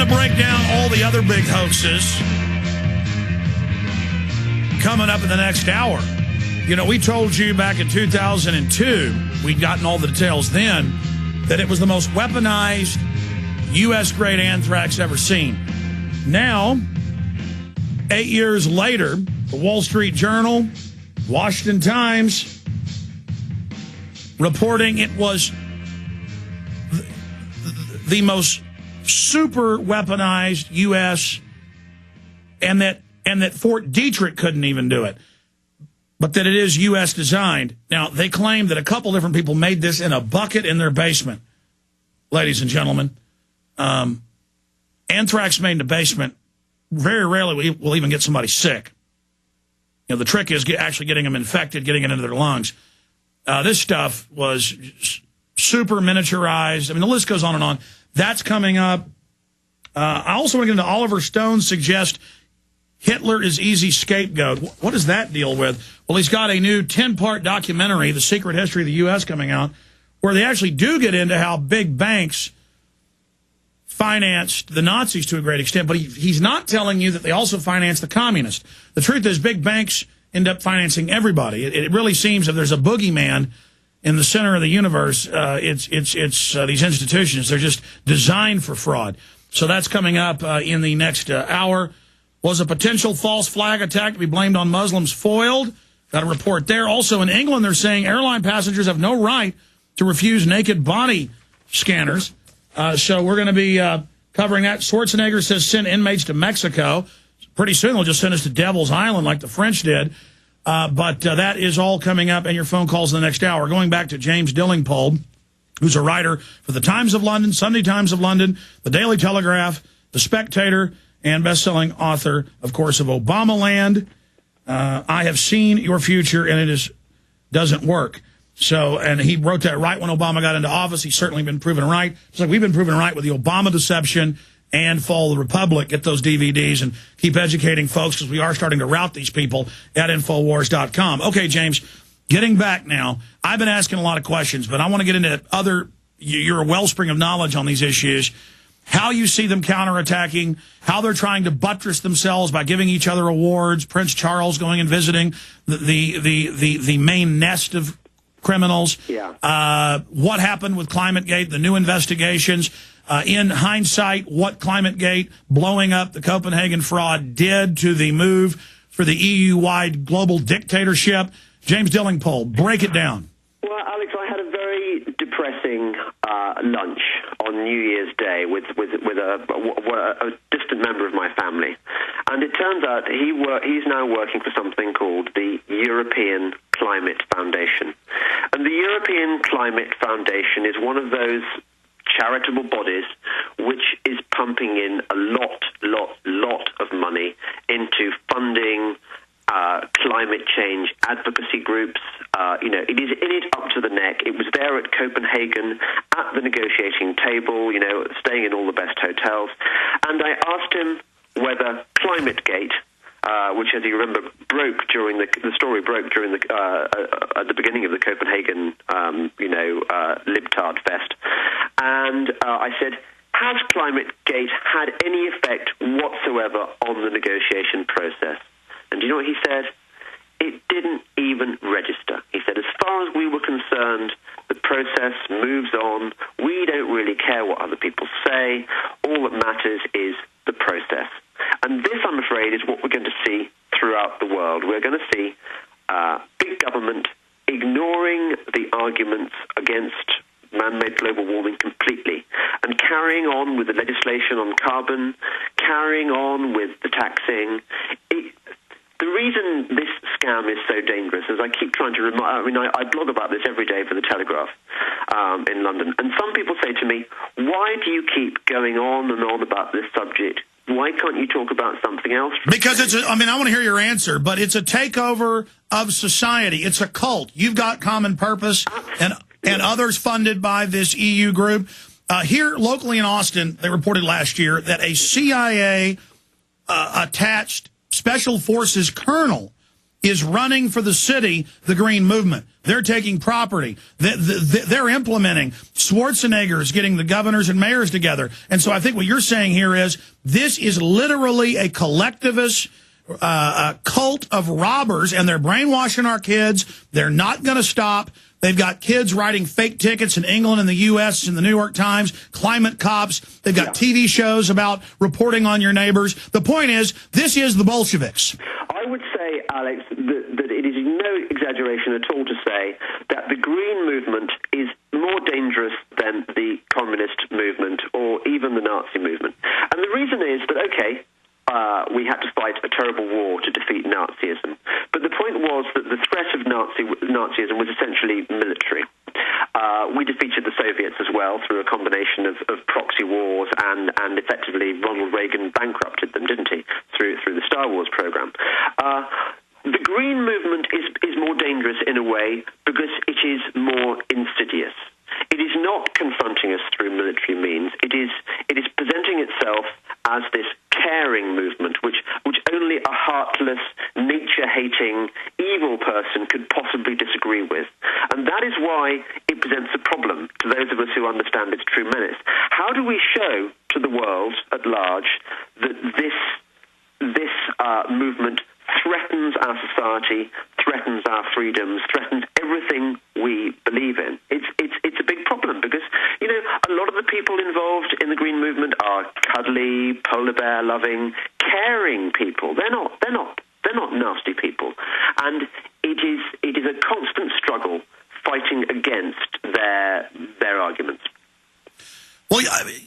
to break down all the other big hoaxes coming up in the next hour. You know, we told you back in 2002, we'd gotten all the details then, that it was the most weaponized U.S.-grade anthrax ever seen. Now, 8 years later, the Wall Street Journal, Washington Times, reporting it was the most super weaponized U.S. and that Fort Detrick couldn't even do it, but that it is U.S. designed. Now, they claim that a couple different people made this in a bucket in their basement. Ladies and gentlemen, anthrax made in the basement very rarely will even get somebody sick. You know, the trick is actually getting them infected, getting it into their lungs. This stuff was super miniaturized. I mean, the list goes on and on. That's coming up. I also want to get into Oliver Stone's suggest Hitler is easy scapegoat. What is that deal with? Well, he's got a new 10-part documentary, The Secret History of the U.S., coming out, where they actually do get into how big banks financed the Nazis to a great extent, but he's not telling you that they also financed the communists. The truth is big banks end up financing everybody. It really seems if there's a boogeyman in the center of the universe, it's these institutions. They're just designed for fraud. So that's coming up in the next hour. Was a potential false flag attack to be blamed on Muslims foiled? Got a report there. Also in England, they're saying airline passengers have no right to refuse naked body scanners. So we're going to be covering that. Schwarzenegger says send inmates to Mexico. Pretty soon they'll just send us to Devil's Island like the French did. But that is all coming up in your phone calls in the next hour. Going back to James Delingpole, who's a writer for the Times of London, Sunday Times of London, the Daily Telegraph, the Spectator, and best-selling author, of course, of Obamaland. I have seen your future, and it doesn't work. So, and he wrote that right when Obama got into office. He's certainly been proven right. It's like we've been proven right with the Obama deception and Fall of the Republic. Get those DVDs and keep educating folks, because we are starting to route these people at Infowars.com. Okay, James, getting back now. I've been asking a lot of questions, but I want to get into you're a wellspring of knowledge on these issues. How you see them counterattacking, how they're trying to buttress themselves by giving each other awards. Prince Charles going and visiting the main nest of criminals. Yeah. What happened with ClimateGate, the new investigations. In hindsight, what ClimateGate blowing up the Copenhagen fraud did to the move for the EU-wide global dictatorship. James Delingpole, break it down. Well, Alex, I had a very depressing lunch on New Year's Day with a distant member of my family, and it turns out he's now working for something called the European Climate Foundation, and the European Climate Foundation is one of those charitable bodies which is pumping in a lot of money into funding climate change advocacy groups. It is in it up to the neck. It was there at Copenhagen at the negotiating table, staying in all the best hotels. And I asked him whether ClimateGate, which, as you remember, broke during the story broke during at the beginning of the Copenhagen, Libtard Fest. And I said, has ClimateGate had any effect whatsoever on the negotiation process? And do you know what he said? It didn't even register. He said, as far as we were concerned, the process moves on. We don't really care what other people say. All that matters is the process. And this, I'm afraid, is what we're going to see throughout the world. We're going to see big government ignoring the arguments against man-made global warming completely and carrying on with the legislation on carbon, carrying on with the taxing. The reason this scam is so dangerous is I keep trying to remind, I blog about this every day for the Telegraph in London, and some people say to me, why do you keep going on and on about this subject? Why can't you talk about something else? Because I want to hear your answer, but it's a takeover of society. It's a cult. You've got Common Purpose and others funded by this EU group. Here locally in Austin, they reported last year that a CIA attached Special Forces colonel is running for the city, the Green Movement. They're taking property. They're implementing. Schwarzenegger is getting the governors and mayors together. And so I think what you're saying here is this is literally a collectivist cult of robbers, and they're brainwashing our kids. They're not going to stop. They've got kids writing fake tickets in England and the U.S. in the New York Times, climate cops. They've got TV shows about reporting on your neighbors. The point is, this is the Bolsheviks. I would say, Alex, that it is no exaggeration at all to say that the Green Movement is more dangerous than the communist movement or even the Nazi movement. And the reason is that, okay, we had to fight a terrible war to defeat Nazism. But the point was that the threat of Nazism was essentially military. We defeated the Soviets as well through a combination of proxy wars, and effectively Ronald Reagan bankrupted them, didn't he, through the Star Wars program. The Green Movement is more dangerous in a way because it is more insidious. It is not confronting us through military means. It is presenting itself as this caring movement, which only a heartless, nature-hating, evil person could possibly disagree with. And that is why it presents a problem to those of us who understand its true menace. How do we show to the world at large that this movement threatens our society, threatens our freedoms, threatens everything we believe in? It's a big problem because, you know, a lot of the people involved in the Green Movement are cuddly, polar bear loving, caring people. They're not nasty people. And it is a constant struggle fighting against their arguments. Well,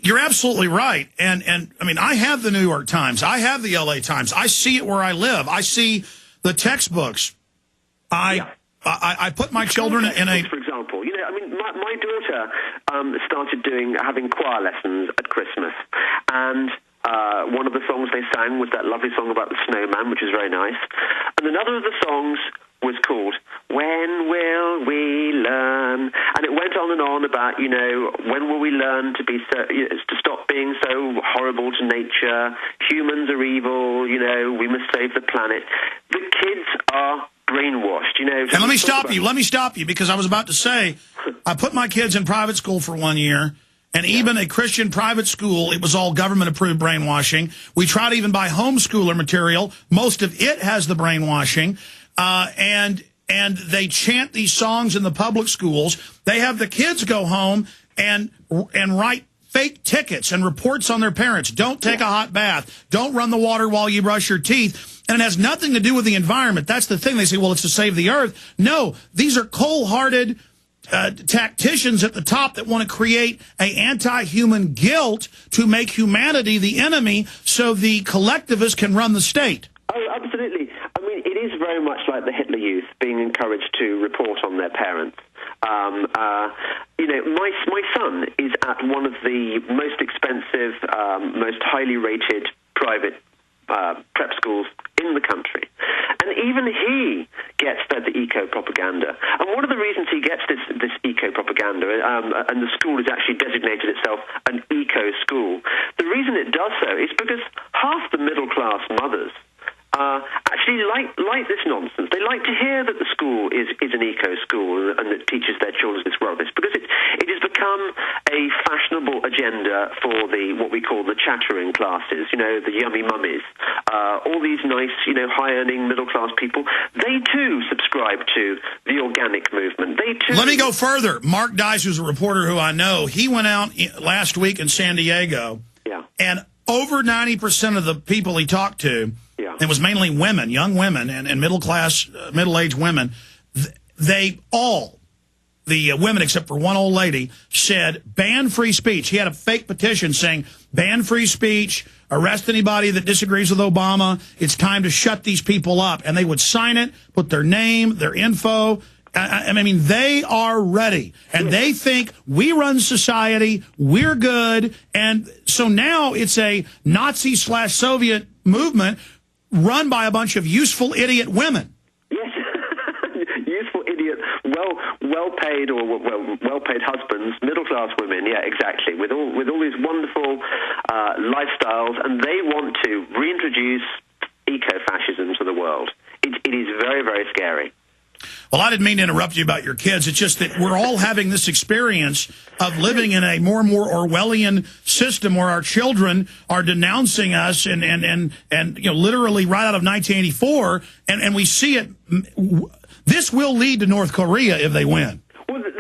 you're absolutely right. And I mean, I have the New York Times. I have the LA Times. I see it where I live. I see the textbooks. I put my children in a... For example, you know, I mean, my daughter started having choir lessons at Christmas. And one of the songs they sang was that lovely song about the snowman, which is very nice. And another of the songs was called When Will We Learn? And it went on and on about, you know, when will we learn to stop being so horrible to nature? Humans are evil, you know, we must save the planet. The kids are brainwashed, you know. And let me stop you, because I was about to say, I put my kids in private school for 1 year. And even a Christian private school, it was all government-approved brainwashing. We tried to even buy homeschooler material. Most of it has the brainwashing. And they chant these songs in the public schools. They have the kids go home and write fake tickets and reports on their parents. Don't take a hot bath. Don't run the water while you brush your teeth. And it has nothing to do with the environment. That's the thing. They say, well, it's to save the earth. No, these are cold-hearted tacticians at the top that want to create an anti-human guilt to make humanity the enemy so the collectivists can run the state. Oh, absolutely. I mean, it is very much like the Hitler Youth being encouraged to report on their parents. You know, my son is at one of the most expensive, most highly rated private prep schools in the country. And even he gets the eco-propaganda. And one of the reasons he gets this eco-propaganda, and the school has actually designated itself an eco-school, the reason it does so is because half the middle-class mothers actually like this nonsense. They like to hear that the school is an eco-school and that teaches their children this wellness, because it has become a fashionable agenda for what we call the chattering classes, you know, the yummy mummies, all these nice, you know, high-earning middle-class people. They, too, subscribe to the organic movement. They, too... Let me go further. Mark Dice, who's a reporter who I know, he went out last week in San Diego, and over 90% of the people he talked to, it was mainly women, young women, and middle-class, middle-aged women. They all, the women except for one old lady, said ban free speech. He had a fake petition saying ban free speech, arrest anybody that disagrees with Obama. It's time to shut these people up. And they would sign it, put their name, their info. I mean, they are ready. And they think we run society, we're good. And so now it's a Nazi/Soviet movement run by a bunch of useful idiot women. Yes, useful idiot, well-paid or well-paid husbands, middle-class women. Yeah, exactly. With all these wonderful lifestyles, and they want to reintroduce eco-fascism to the world. It is very, very Well, I didn't mean to interrupt you about your kids. It's just that we're all having this experience of living in a more and more Orwellian system where our children are denouncing us and literally right out of 1984, and we see it. This will lead to North Korea if they win.